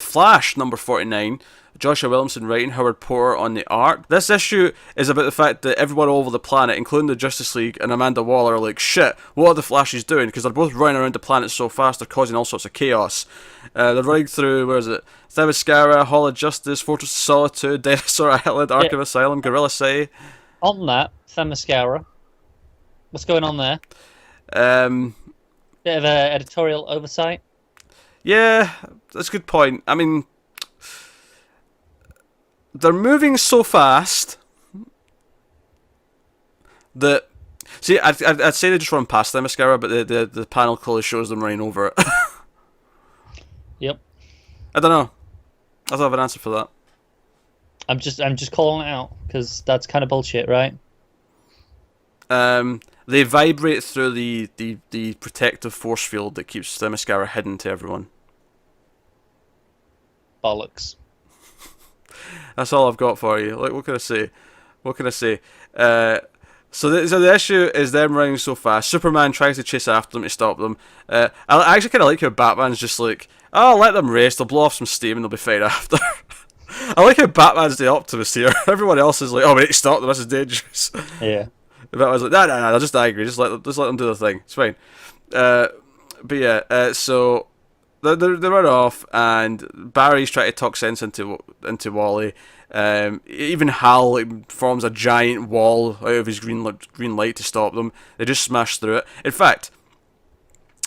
Flash number 49. Joshua Williamson writing, Howard Porter on the art. This issue is about the fact that everyone all over the planet, including the Justice League and Amanda Waller, are like, shit, what are the Flashes doing? Because they're both running around the planet so fast, they're causing all sorts of chaos. They're running through, where is it? Themyscira, Hall of Justice, Fortress of Solitude, Dinosaur Island, Arkham Asylum, Gorilla City. On that, Themyscira. What's going on there? Bit of editorial oversight. Yeah, that's a good point. I mean, they're moving so fast that... See, I'd say they just run past Themyscira, but the panel clearly shows them running over it. Yep. I don't know. I don't have an answer for that. I'm just calling it out, because that's kind of bullshit, right? They vibrate through the protective force field that keeps Themyscira hidden to everyone. Bollocks. That's all I've got for you. Like, what can I say? So the issue is them running so fast. Superman tries to chase after them to stop them. I actually kind of like how Batman's just like, oh, let them race. They'll blow off some steam and they'll be fine after. I like how Batman's the optimist here. Everyone else is like, oh, we need to stop them. This is dangerous. Yeah. Batman's like, no, they'll just angry. Just let them do their thing. It's fine. But yeah, so they run off, and Barry's trying to talk sense into Wally. Even Hal forms a giant wall out of his green light to stop them. They just smash through it. In fact,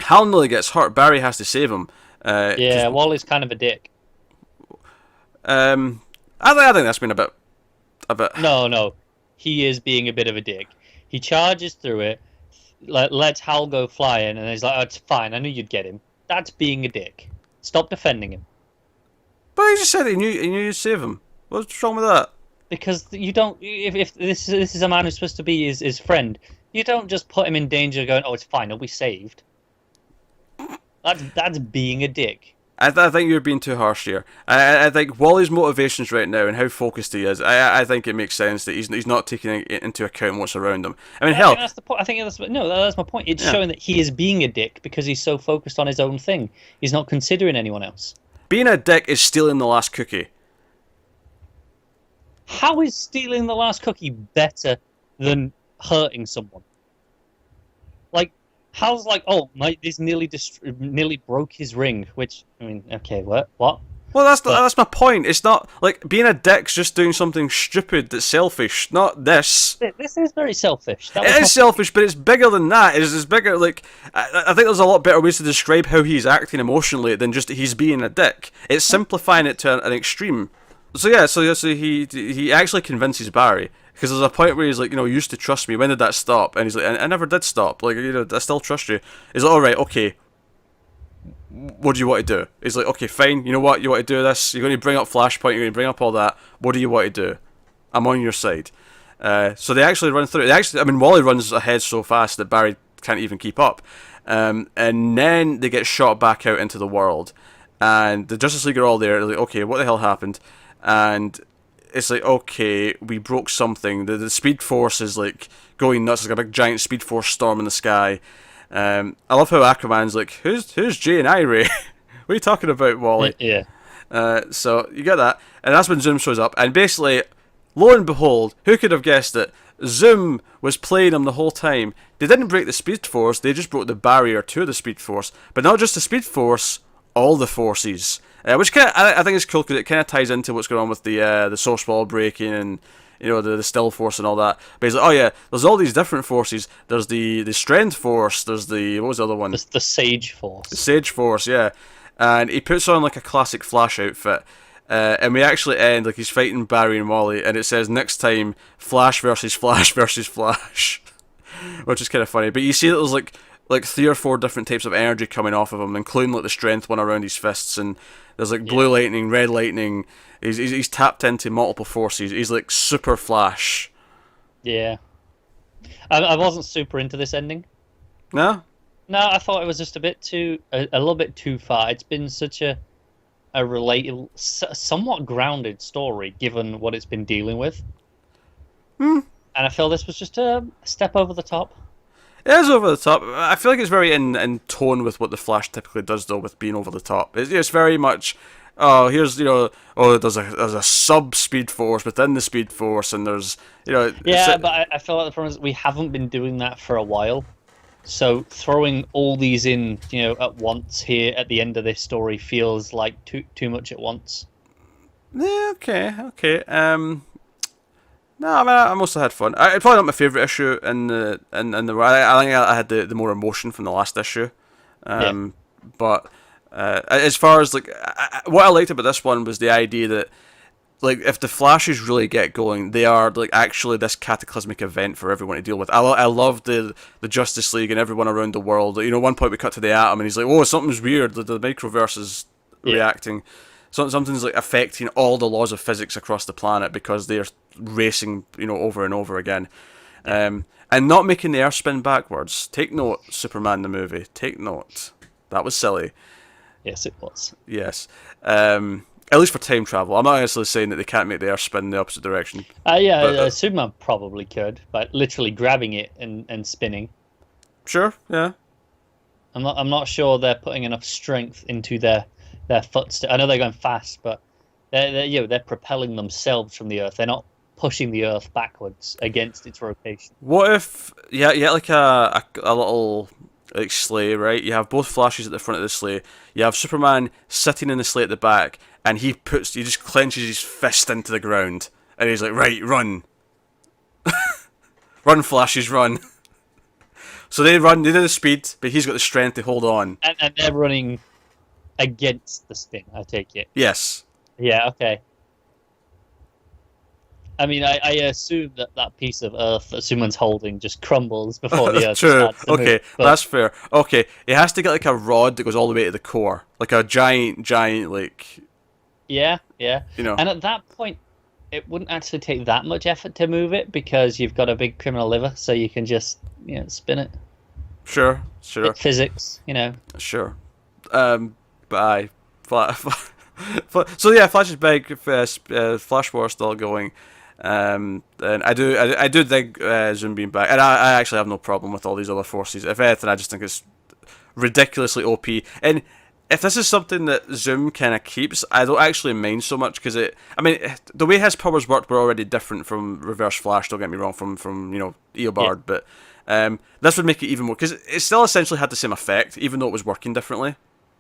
Hal nearly gets hurt. Barry has to save him. Yeah, Wally's kind of a dick. I think that's been a bit. No, he is being a bit of a dick. He charges through it, lets Hal go flying, and he's like, "Oh, it's fine. I knew you'd get him." That's being a dick. Stop defending him. But he just said he knew you'd save him. What's wrong with that? Because you don't. If this is a man who's supposed to be his friend, you don't just put him in danger, going, "Oh, it's fine. He'll be saved." That's being a dick. I think you're being too harsh here. I think Wally's motivations right now and how focused he is, I think it makes sense that he's not taking into account what's around him. I mean, hell... That's the point. I think that's my point. It's showing that he is being a dick because he's so focused on his own thing. He's not considering anyone else. Being a dick is stealing the last cookie. How is stealing the last cookie better than hurting someone? Like... Hal's like, oh, this nearly broke his ring, which, I mean, okay, what? Well, that's my point. It's not, like, being a dick's just doing something stupid that's selfish, not this. This is very selfish. It is selfish, but it's bigger than that. It's bigger, like, I think there's a lot better ways to describe how he's acting emotionally than just he's being a dick. It's simplifying it to an extreme. So yeah, so he actually convinces Barry. Because there's a point where he's like, you used to trust me. When did that stop? And he's like, I never did stop. Like, I still trust you. He's like, all right, okay. What do you want to do? He's like, okay, fine. You know what? You want to do this? You're going to bring up Flashpoint. You're going to bring up all that. What do you want to do? I'm on your side. So they actually run through it. Wally runs ahead so fast that Barry can't even keep up. And then they get shot back out into the world. And the Justice League are all there. They're like, okay, what the hell happened? And... it's like, okay, we broke something. The Speed Force is like going nuts. There's like a big giant Speed Force storm in the sky. I love how Aquaman's like, who's Jay and Irie? What are you talking about, Wally? Yeah. So you get that, and that's when Zoom shows up. And basically, lo and behold, who could have guessed it? Zoom was playing him the whole time. They didn't break the Speed Force. They just broke the barrier to the Speed Force. But not just the Speed Force, all the forces. Which I think is cool because it kind of ties into what's going on with the Source Wall breaking and the Still Force and all that. But he's like, oh yeah, there's all these different forces. There's the Strength Force. There's what was the other one? The Sage Force. The Sage Force, yeah. And he puts on like a classic Flash outfit. And we actually end like he's fighting Barry and Wally, and it says next time Flash versus Flash versus Flash, which is kind of funny. But you see that there's like 3 or 4 different types of energy coming off of him, including like the strength one around his fists, and there's like blue lightning, red lightning. He's tapped into multiple forces. He's like super Flash. Yeah. I wasn't super into this ending. No? No, I thought it was just a little bit too far. It's been such a related, somewhat grounded story, given what it's been dealing with. And I feel this was just a step over the top. It is over the top. I feel like it's very in tone with what the Flash typically does, though, with being over the top. It's very much, oh, here's, there's a sub Speed Force within the Speed Force, and there's, Yeah, but I feel like the problem is we haven't been doing that for a while. So throwing all these in, at once here at the end of this story feels like too much at once. Yeah, okay. No, I mean, I mostly had fun. It's probably not my favorite issue in the I think I had the more emotion from the last issue. But as far as like what I liked about this one was the idea that like if the Flashes really get going, they are like actually this cataclysmic event for everyone to deal with. I love the Justice League and everyone around the world. One point we cut to the Atom and he's like, "Oh, something's weird. The microverse is reacting." Something's like affecting all the laws of physics across the planet because they're racing, over and over again, and not making the Earth spin backwards. Take note, Superman the movie. Take note. That was silly. Yes, it was. Yes. At least for time travel. I'm not necessarily saying that they can't make the Earth spin in the opposite direction. Superman probably could, but literally grabbing it and spinning. Sure. Yeah. I'm not sure they're putting enough strength into their footsteps. I know they're going fast, but they're propelling themselves from the Earth. They're not pushing the Earth backwards against its rotation. What if like a little like sleigh, right? You have both Flashes at the front of the sleigh. You have Superman sitting in the sleigh at the back, and he just clenches his fist into the ground, and he's like, "Right, run, run, Flashes, run." So they run. They do the speed, but he's got the strength to hold on. And they're running against the spin, I take it. Yes. Yeah, okay. I mean, I assume that piece of Earth that Superman's holding just crumbles before the Earth True. starts to Okay, move, but... that's fair. Okay, it has to get like a rod that goes all the way to the core, like a giant like. Yeah. And at that point, it wouldn't actually take that much effort to move it because you've got a big criminal liver, so you can just spin it. Sure. Bit physics, Sure. But so yeah, Flash is big. Flash War still going. And I do think Zoom being back, and I actually have no problem with all these other forces. If anything, I just think it's ridiculously OP. And if this is something that Zoom kind of keeps, I don't actually mind so much because the way his powers worked were already different from Reverse Flash. Don't get me wrong, from Eobard, but this would make it even more because it still essentially had the same effect, even though it was working differently.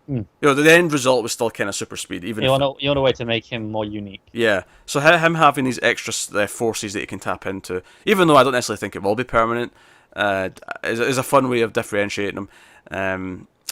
The end result was still kind of super speed. Even you want a way to make him more unique. Yeah, so him having these extra forces that he can tap into, even though I don't necessarily think it will be permanent, is a fun way of differentiating him.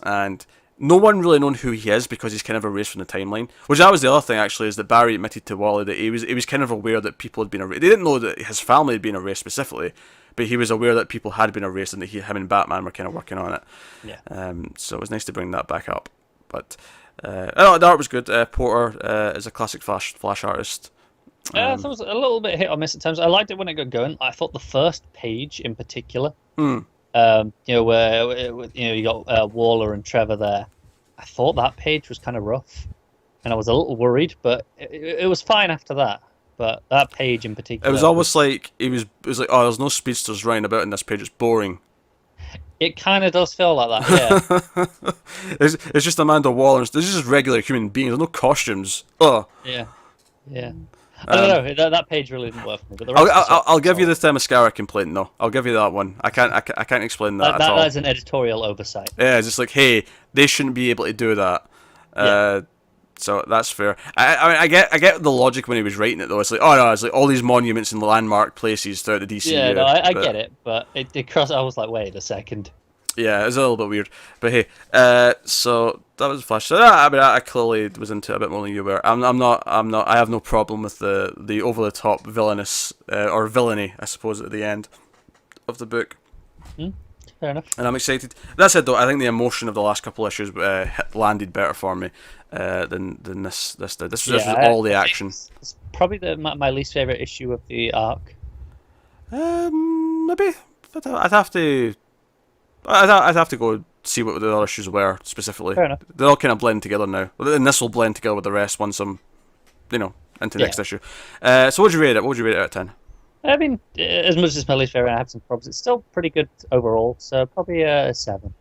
And no one really known who he is because he's kind of erased from the timeline. Which that was the other thing actually, is that Barry admitted to Wally that he was kind of aware that people had been erased. They didn't know that his family had been erased specifically, but he was aware that people had been erased and that him and Batman were kind of working on it. Yeah. So it was nice to bring that back up. But the art was good. Porter is a classic Flash artist. I thought it was a little bit hit or miss at times. I liked it when it got going. I thought the first page in particular, where you got Waller and Trevor there. I thought that page was kind of rough, and I was a little worried, but it was fine after that. But that page in particular, it was almost like it was like, oh, there's no speedsters running about in this page. It's boring. It kind of does feel like that, yeah. It's just Amanda Waller. This is just regular human beings. There's no costumes. Oh. Yeah. I don't know. That page really didn't work for me. But the rest I'll give you the Themyscira complaint though. I'll give you that one. I can't explain that at all. That's an editorial oversight. Yeah, it's just like, hey, they shouldn't be able to do that. So that's fair. I get the logic when he was writing it though. It's like, oh no, it's like all these monuments and landmark places throughout the DCU. Yeah, no, I get it, but I was like, wait a second. Yeah, it was a little bit weird, but hey, so that was Flash. So I clearly was into it a bit more than you were. I'm not. I have no problem with the over the top villainous or villainy, I suppose, at the end of the book. Fair enough. And I'm excited. That said, though, I think the emotion of the last couple issues landed better for me than this did. This was all the action. It's probably my least favorite issue of the arc. Maybe I'd have to go see what the other issues were specifically. Fair enough. They're all kind of blend together now, and this will blend together with the rest once I'm, into next issue. So what would you rate it? What would you rate it out of 10? I mean, as much as my least favorite, I have some problems. It's still pretty good overall, so probably a 7.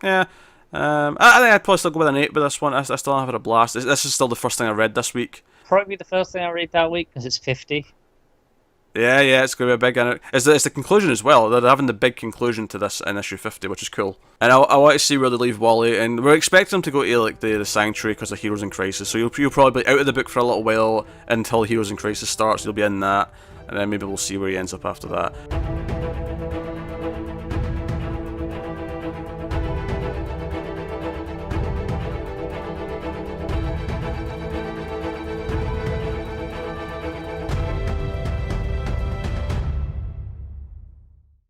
Yeah. I think I'd probably still go with an 8 with this one. I still have had a blast. This is still the first thing I read this week. Probably the first thing I read that week because it's 50. Yeah, it's going to be a big... And it's the conclusion as well. They're having the big conclusion to this in issue 50, which is cool. And I want to see where they leave Wally, and we're expecting them to go to like the Sanctuary because of Heroes in Crisis, so you'll probably be out of the book for a little while until Heroes in Crisis starts. You'll be in that, and then maybe we'll see where he ends up after that.